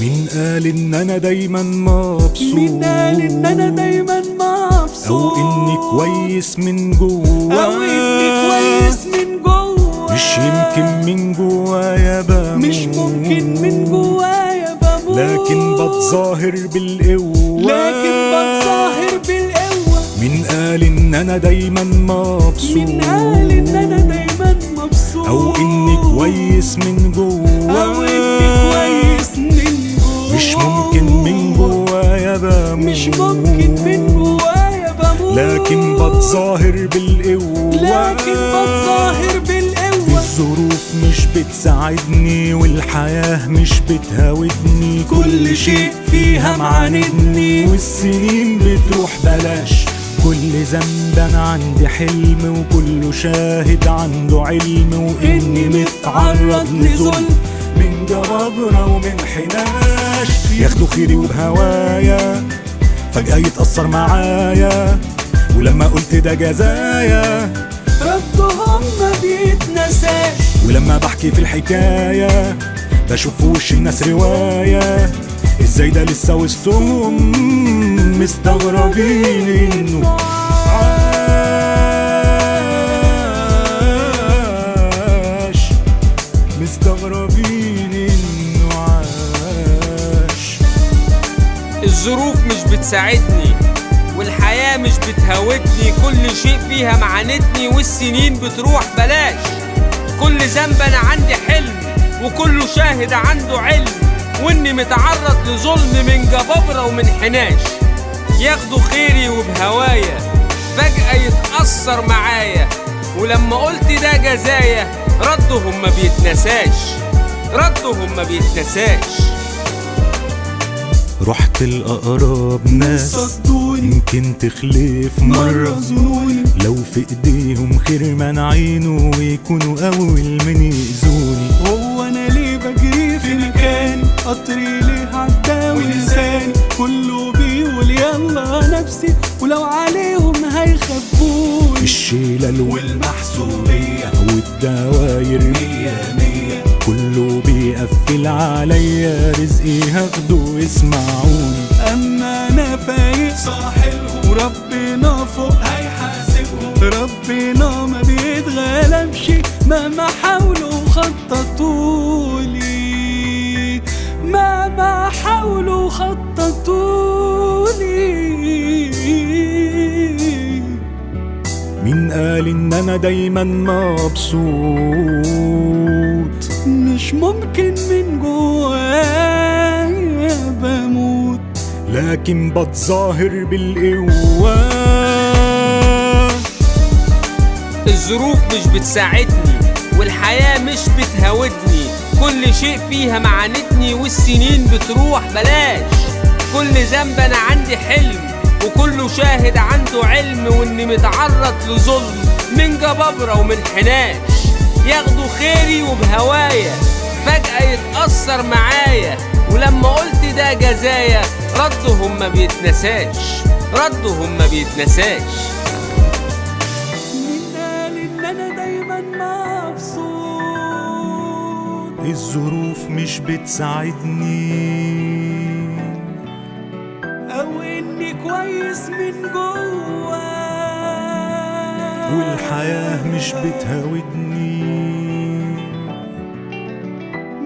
مين قال ان انا دايما مبسوط؟ مين قال ان انا دايما مبسوط؟ او اني كويس من جوا، او اني كويس من جوا. مش يمكن من جوايا بموت، مش ممكن من جوايا بموت، لكن بتظاهر بالقوة، لكن بتظاهر بالقوة. مين قال ان انا دايما مبسوط؟ مين قال ان انا دايما مبسوط؟ او اني كويس من جوا، او اني كويس من جوا. مش ممكن من جوايا بموت، مش ممكن من جوايا بموت، لكن بتظاهر بالقوة، لكن بتظاهر بالقوة. الظروف مش بتساعدني والحياة مش بتهاودني، كل شيء فيها معاندني، والسنين بتروح بلاش. كل ذنب انا عندي حلم، وكله شاهد عنده علم، واني متعرض لظلم من جبابرة ومن حناش. ياخدوا خيري وبهوايا فجأة يتأثر معايا، ولما قلت ده جزايا ردهم ما بيتنساش. ولما بحكي في الحكاية بشوف في وش الناس رواية، ازاي ده لسه وسطهم مستغربين انه عاش، مستغربين انه عاش. الظروف مش بتساعدني والحياة مش بتهاودني، كل شيء فيها معاندني، والسنين بتروح بلاش. كل ذنب انا عندي حلم، وكله شاهد عنده علم، واني متعرض لظلم من جبابرة ومن حناش. ياخدوا خيري وبهوايا فجأة يتأثر معايا، ولما قلت ده جزايا ردهم ما بيتنساش، ردهم ما بيتنساش. رحت الأقرب ناس صدوني يمكن تخلف مرة ظنوني، لو في ايديهم خير منعينه ويكونوا اول من يأذوني. هو انا ليه بجري في مكاني؟ قطري ليه عدى ولساني كله بيقول يلا نفسي، ولو عليهم هيخبوني. الشيلة والمحسوبية والدواير مية مية، كله بيقفل عليا رزقي هاخده اسمعوني. اما انا فايق صاحلهم، وربنا فوق هيحاسبهم. ربنا ما بيتغلبش مهما حاولوا خططولي، مهما حاولوا خططولي. مين قال ان انا دايما مبسوط؟ مش ممكن من جوايا بموت، لكن بتظاهر بالقوة. الظروف مش بتساعدني والحياة مش بتهاودني، كل شيء فيها معاندني، والسنين بتروح بلاش. كل ذنب انا عندي حلم، وكله شاهد عنده علم، واني متعرض لظلم من جبابرة ومن حناش. ياخدوا خيري وبهوايا فجأة يتأثر معايا، ولما قلت ده جزايا ردهم ما بيتنساش، ردهم ما بيتنساش. مين قال ان انا دايما مبسوط؟ الظروف مش بتساعدني، او اني كويس من جوا، والحياة مش بتهاودني،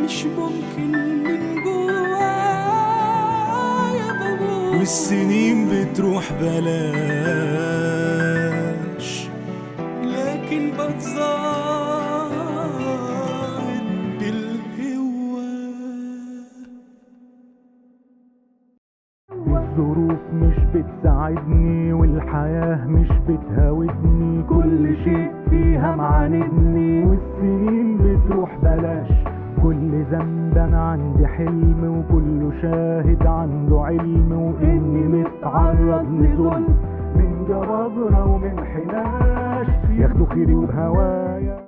مش ممكن من جوايا بموت، والسنين بتروح بلاش. لكن بتظاهر بالقوة. الظروف مش بتساعدني والحياة مش بتهاودني، كل شيء فيها معاندني، والسنين بتروح بلاش. كل ذنب انا عندي حلم، وكله شاهد عنده علم، واني متعرض لظلم من جبابرة ومن حناش. ياخدوا خيري وبهوايا